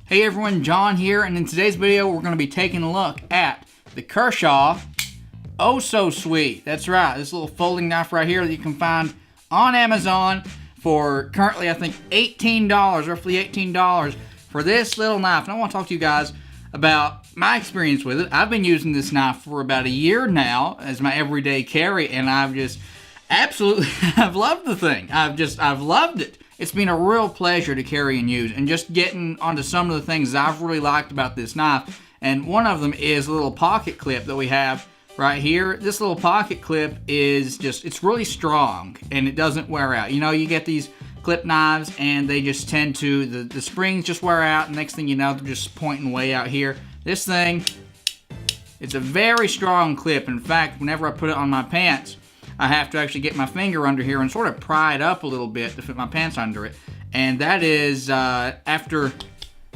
Hey everyone, John here, and in today's video we're going to be taking a look at the Kershaw Oso Sweet. That's right, this little folding knife right here that you can find on Amazon for currently I think $18, roughly $18 for this little knife. And I want to talk to you guys about my experience with it. I've been using this knife for about a year now as my everyday carry, and I've just absolutely I've loved the thing. I've loved it. It's been a real pleasure to carry and use, and just getting onto some of the things I've really liked about this knife. And one of them is a little pocket clip that we have right here. This little pocket clip is just, it's really strong and it doesn't wear out. You know, you get these clip knives and they just tend to, the springs just wear out, and next thing you know, they're just pointing way out here. This thing, it's a very strong clip. In fact, whenever I put it on my pants, I have to actually get my finger under here and sort of pry it up a little bit to fit my pants under it. And that is after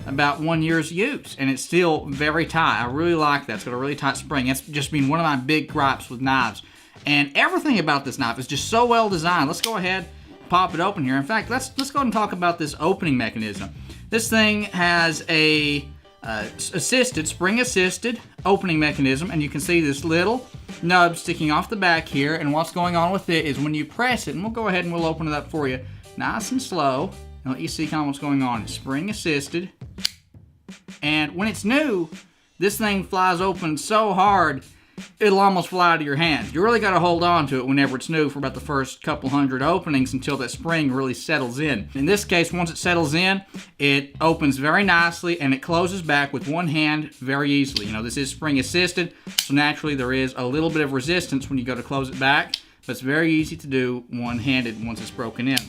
about 1 year's use, and it's still very tight. I really like that. It's got a really tight spring. It's just been one of my big gripes with knives. And everything about this knife is just so well designed. Let's go ahead and pop it open here. In fact, let's go ahead and talk about this opening mechanism. This thing has a spring-assisted opening mechanism, and you can see this little nub sticking off the back here. And what's going on with it is when you press it, and we'll go ahead and we'll open it up for you nice and slow and let you see kind of what's going on. It's spring-assisted, and when it's new, this thing flies open so hard it'll almost fly out of your hands. You really got to hold on to it whenever it's new for about the first couple hundred openings until that spring really settles in. In this case, once it settles in, it opens very nicely and it closes back with one hand very easily. You know, this is spring assisted, so naturally there is a little bit of resistance when you go to close it back, but it's very easy to do one-handed once it's broken in.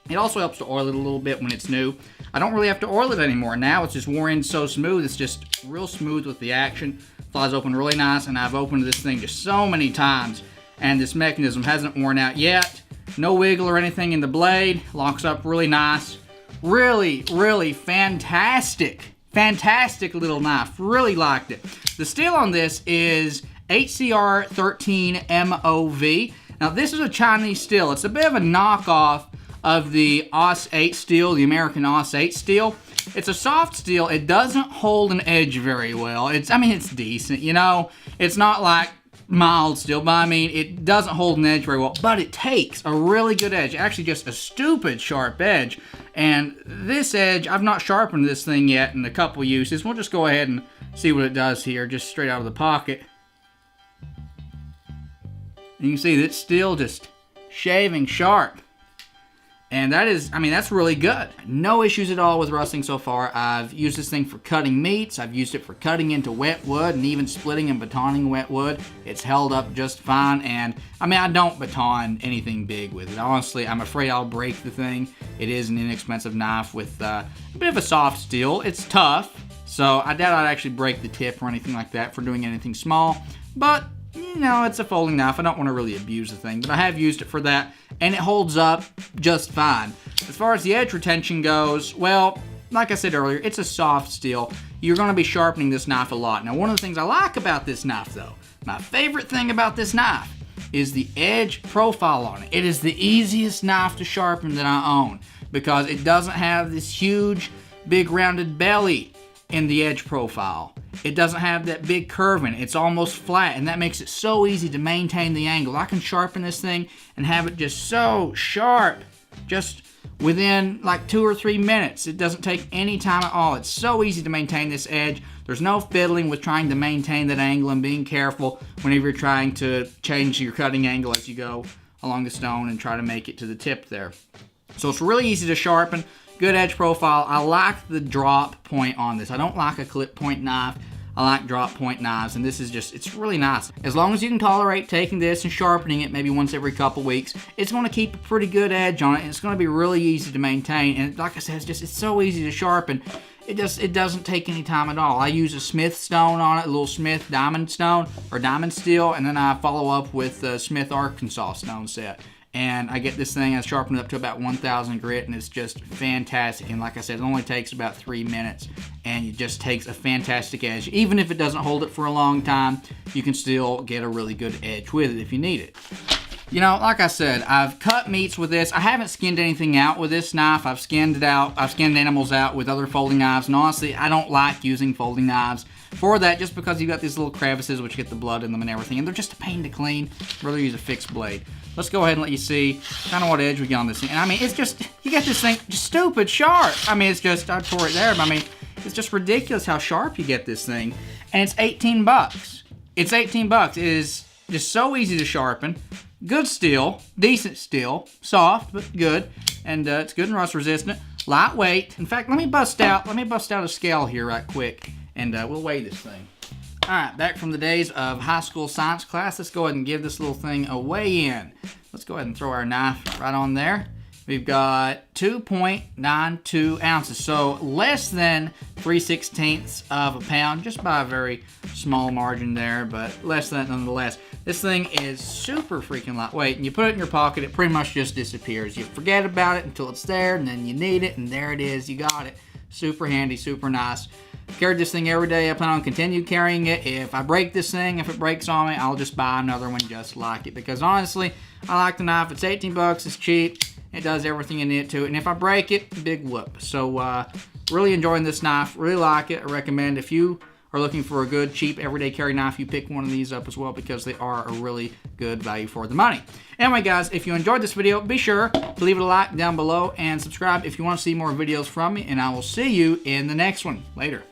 It also helps to oil it a little bit when it's new. I don't really have to oil it anymore. Now it's just worn in so smooth. It's just real smooth with the action. Flies open really nice, and I've opened this thing just so many times, and this mechanism hasn't worn out yet. No wiggle or anything in the blade. Locks up really nice. Really, really fantastic. Fantastic little knife. Really liked it. The steel on this is HCR 13 MOV. Now this is a Chinese steel. It's a bit of a knockoff of the AUS 8 steel, the American AUS 8 steel. It's a soft steel. It doesn't hold an edge very well. I mean, it's decent, you know. It's not like mild steel, but I mean, it doesn't hold an edge very well, but it takes a really good edge. Actually, just a stupid sharp edge. And this edge, I've not sharpened this thing yet in a couple uses. We'll just go ahead and see what it does here, just straight out of the pocket. And you can see that it's still just shaving sharp. And that is, I mean, that's really good. No issues at all with rusting so far. I've used this thing for cutting meats. I've used it for cutting into wet wood and even splitting and batoning wet wood. It's held up just fine. And I mean, I don't baton anything big with it. Honestly, I'm afraid I'll break the thing. It is an inexpensive knife with a bit of a soft steel. It's tough, so I doubt I'd actually break the tip or anything like that for doing anything small. But you know, it's a folding knife. I don't want to really abuse the thing, but I have used it for that, and it holds up just fine. As far as the edge retention goes, well, like I said earlier, it's a soft steel. You're going to be sharpening this knife a lot. Now, one of the things I like about this knife, though, my favorite thing about this knife is the edge profile on it. It is the easiest knife to sharpen that I own because it doesn't have this huge, big rounded belly in the edge profile. It doesn't have that big curve in it. It's almost flat, and that makes it so easy to maintain the angle. I can sharpen this thing and have it just so sharp just within like 2 or 3 minutes. It doesn't take any time at all. It's so easy to maintain this edge. There's no fiddling with trying to maintain that angle and being careful whenever you're trying to change your cutting angle as you go along the stone and try to make it to the tip there. So it's really easy to sharpen. Good edge profile. I like the drop point on this. I don't like a clip point knife. I like drop point knives, and this is just, it's really nice. As long as you can tolerate taking this and sharpening it maybe once every couple weeks, it's going to keep a pretty good edge on it, and it's going to be really easy to maintain. And like I said, it's so easy to sharpen. It doesn't take any time at all. I use a Smith stone on it, a little Smith diamond stone or diamond steel, and then I follow up with a Smith Arkansas stone set. And I get this thing, I sharpen it up to about 1,000 grit, and it's just fantastic. And like I said, it only takes about 3 minutes, and it just takes a fantastic edge. Even if it doesn't hold it for a long time, you can still get a really good edge with it if you need it. You know, like I said, I've cut meats with this. I haven't skinned anything out with this knife. I've skinned animals out with other folding knives, and honestly, I don't like using folding knives for that, just because you've got these little crevices which get the blood in them and everything, and they're just a pain to clean. I'd rather use a fixed blade. Let's go ahead and let you see kind of what edge we get on this thing. And I mean, it's just, you get this thing just stupid sharp. I mean, it's just, I tore it there, but I mean, it's just ridiculous how sharp you get this thing. And it's 18 bucks. It's 18 bucks. It is just so easy to sharpen. Good steel, decent steel, soft but good, and it's good and rust resistant, lightweight. In fact, let me bust out a scale here right quick, and we'll weigh this thing. All right, back from the days of high school science class, let's go ahead and give this little thing a weigh-in. Let's go ahead and throw our knife right on there. We've got 2.92 ounces, so less than 3/16 of a pound, just by a very small margin there, but less than that nonetheless. This thing is super freaking lightweight, and you put it in your pocket, it pretty much just disappears. You forget about it until it's there, and then you need it, and there it is, you got it. Super handy, super nice. Carried this thing every day. I plan on continue carrying it. If I break this thing, if it breaks on me, I'll just buy another one just like it, because honestly, I like the knife. It's 18 bucks, it's cheap. It does everything you need it to, and if I break it, big whoop. So, really enjoying this knife. Really like it. I recommend if you are looking for a good, cheap, everyday carry knife, you pick one of these up as well, because they are a really good value for the money. Anyway, guys, if you enjoyed this video, be sure to leave it a like down below and subscribe if you want to see more videos from me, and I will see you in the next one. Later.